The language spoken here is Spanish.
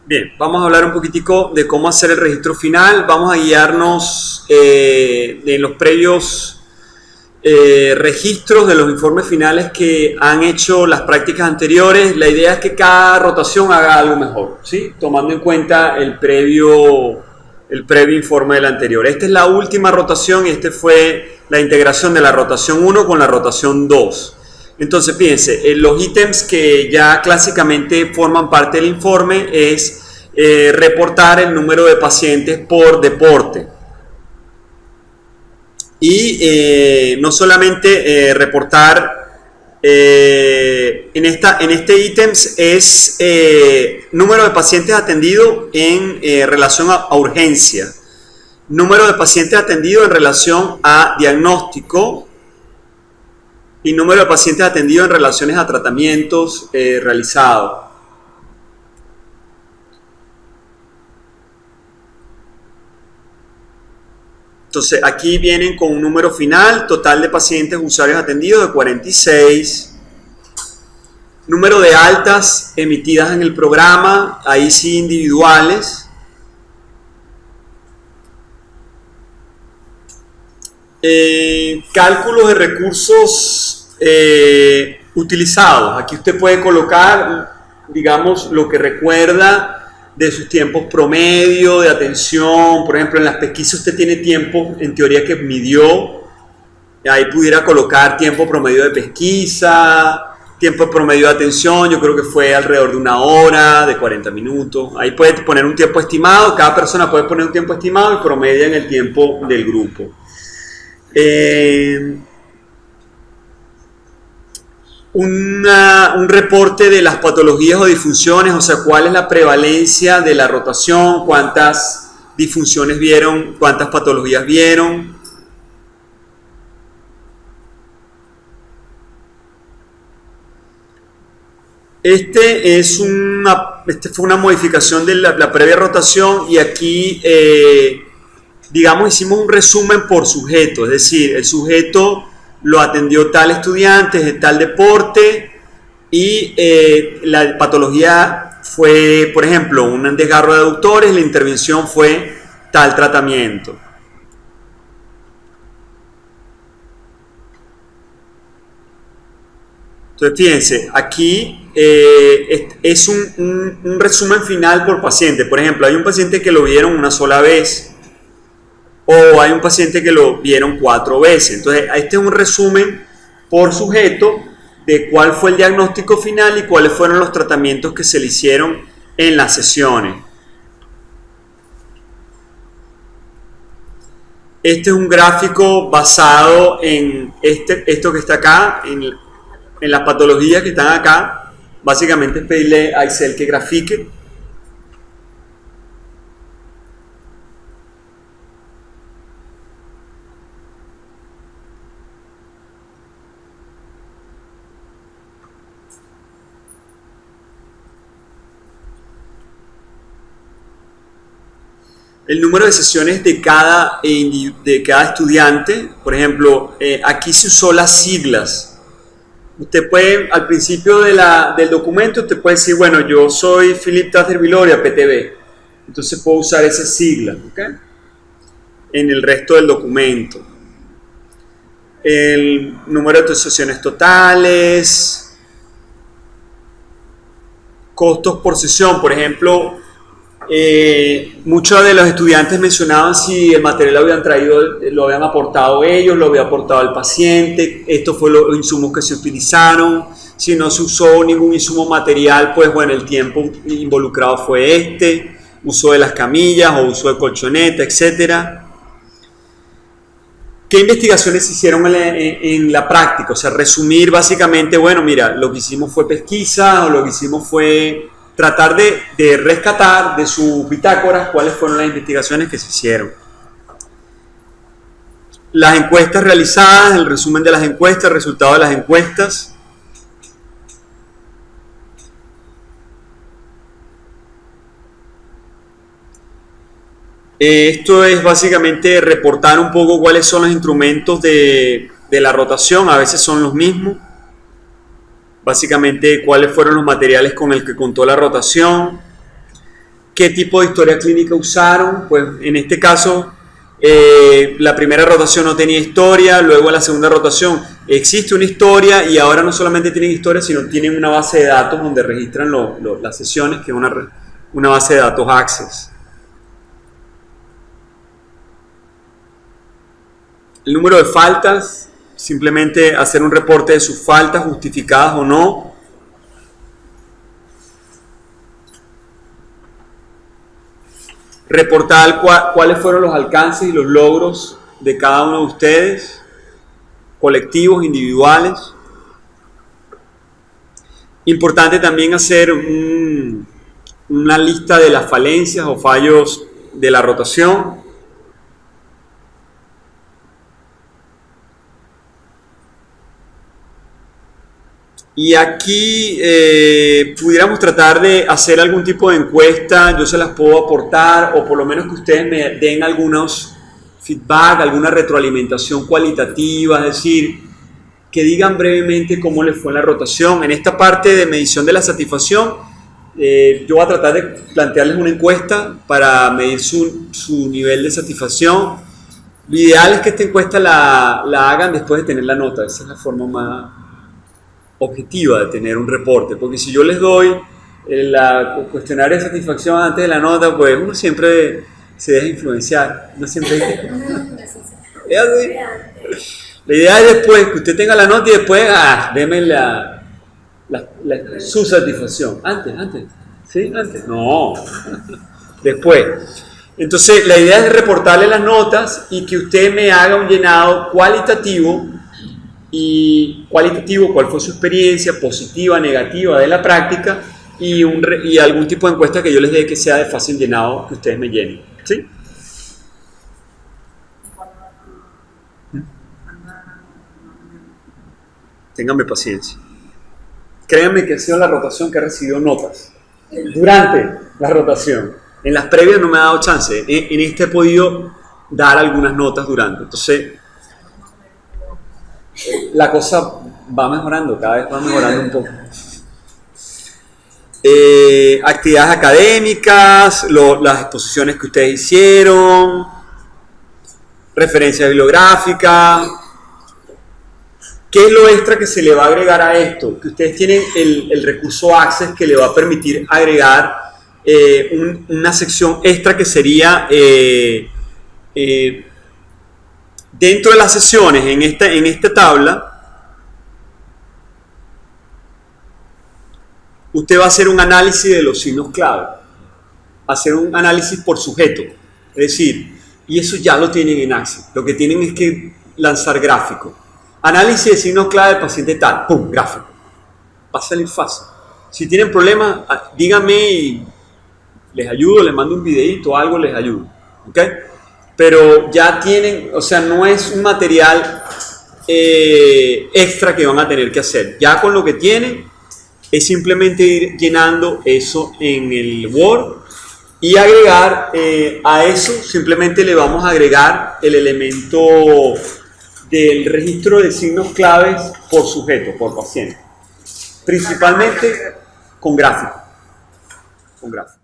Bien, vamos a hablar un poquitico de cómo hacer el registro final. Vamos a guiarnos en los previos registros de los informes finales que han hecho las prácticas anteriores. La idea es que cada rotación haga algo mejor, ¿sí? Tomando en cuenta el previo informe del anterior. Esta es la última rotación y esta fue la integración de la rotación 1 con la rotación 2. Entonces, fíjense, los ítems que ya clásicamente forman parte del informe es reportar el número de pacientes por deporte. Y no solamente reportar, en este ítems es número de pacientes atendidos en relación a urgencia, número de pacientes atendidos en relación a diagnóstico, y número de pacientes atendidos en relaciones a tratamientos realizados. Entonces aquí vienen con un número final, total de pacientes usuarios atendidos de 46. Número de altas emitidas en el programa, ahí sí individuales. Cálculos de recursos utilizados. Aquí usted puede colocar, digamos, lo que recuerda de sus tiempos promedio de atención. Por ejemplo, en las pesquisas usted tiene tiempo, en teoría, que midió. Ahí pudiera colocar tiempo promedio de pesquisa, tiempo promedio de atención. Yo creo que fue alrededor de 1 hora, de 40 minutos. Ahí puede poner un tiempo estimado. Cada persona puede poner un tiempo estimado y promedia en el tiempo del grupo. Un reporte de las patologías o disfunciones, o sea, cuál es la prevalencia de la rotación, cuántas disfunciones vieron, cuántas patologías vieron. Este fue una modificación de la previa rotación y aquí digamos, hicimos un resumen por sujeto, es decir, el sujeto lo atendió tal estudiante de tal deporte y la patología fue, por ejemplo, un desgarro de aductores, la intervención fue tal tratamiento. Entonces, fíjense, aquí es un resumen final por paciente. Por ejemplo, hay un paciente que lo vieron una sola vez, o hay un paciente que lo vieron 4 veces. Entonces, este es un resumen por sujeto de cuál fue el diagnóstico final y cuáles fueron los tratamientos que se le hicieron en las sesiones. Este es un gráfico basado en esto que está acá, en las patologías que están acá. Básicamente es pedirle a Excel que grafique. El número de sesiones de cada estudiante. Por ejemplo, aquí se usó las siglas. Usted puede, al principio del documento, usted puede decir, bueno, yo soy Philip Tazer Viloria, PTV. Entonces puedo usar esa sigla, ¿ok? En el resto del documento. El número de sesiones totales. Costos por sesión, por ejemplo. Muchos de los estudiantes mencionaban si el material lo habían traído, lo habían aportado ellos, lo había aportado el paciente, estos fueron los insumos que se utilizaron. Si no se usó ningún insumo material, pues bueno, el tiempo involucrado fue uso de las camillas o uso de colchoneta, etc. ¿Qué investigaciones se hicieron en la práctica? O sea, resumir básicamente, bueno, mira, lo que hicimos fue pesquisa, o lo que hicimos fue tratar de rescatar de sus bitácoras cuáles fueron las investigaciones que se hicieron. Las encuestas realizadas, el resumen de las encuestas, el resultado de las encuestas. Esto es básicamente reportar un poco cuáles son los instrumentos de la rotación, a veces son los mismos. Básicamente cuáles fueron los materiales con el que contó la rotación. ¿Qué tipo de historia clínica usaron? Pues en este caso, la primera rotación no tenía historia, luego en la segunda rotación existe una historia y ahora no solamente tienen historia, sino tienen una base de datos donde registran las sesiones, que es una base de datos Access. El número de faltas, simplemente hacer un reporte de sus faltas, justificadas o no. Reportar cuáles fueron los alcances y los logros de cada uno de ustedes, colectivos, individuales. Importante también hacer una lista de las falencias o fallos de la rotación. Y aquí pudiéramos tratar de hacer algún tipo de encuesta, yo se las puedo aportar, o por lo menos que ustedes me den algunos feedback, alguna retroalimentación cualitativa, es decir, que digan brevemente cómo les fue en la rotación. En esta parte de medición de la satisfacción, yo voy a tratar de plantearles una encuesta para medir su nivel de satisfacción. Lo ideal es que esta encuesta la hagan después de tener la nota, esa es la forma más objetiva de tener un reporte, porque si yo les doy el cuestionario de satisfacción antes de la nota, pues uno siempre se deja influenciar, no siempre. La idea es después que usted tenga la nota y después, deme su satisfacción. Antes, ¿sí? Antes, no, después. Entonces, la idea es reportarle las notas y que usted me haga un llenado cualitativo. Cuál fue su experiencia, positiva, negativa de la práctica, y algún tipo de encuesta que yo les dé que sea de fácil llenado, que ustedes me llenen, ¿sí? Ténganme paciencia. Créanme que ha sido la rotación que ha recibido notas durante la rotación. En las previas no me ha dado chance, en este he podido dar algunas notas durante, entonces la cosa va mejorando, cada vez va mejorando un poco. Actividades académicas, las exposiciones que ustedes hicieron, referencia bibliográfica. ¿Qué es lo extra que se le va a agregar a esto? Que ustedes tienen el recurso Access que le va a permitir agregar una sección extra que sería dentro de las sesiones, en esta tabla, usted va a hacer un análisis de los signos clave, hacer un análisis por sujeto, es decir, y eso ya lo tienen en Access, lo que tienen es que lanzar gráfico. Análisis de signos clave del paciente tal, ¡pum!, gráfico. Va a salir fácil. Si tienen problemas, díganme y les ayudo, les mando un videito, algo les ayudo, ¿ok? Pero ya tienen, o sea, no es un material extra que van a tener que hacer. Ya con lo que tienen es simplemente ir llenando eso en el Word y agregar a eso, simplemente le vamos a agregar el elemento del registro de signos claves por sujeto, por paciente. Principalmente con gráfico. Con gráfico.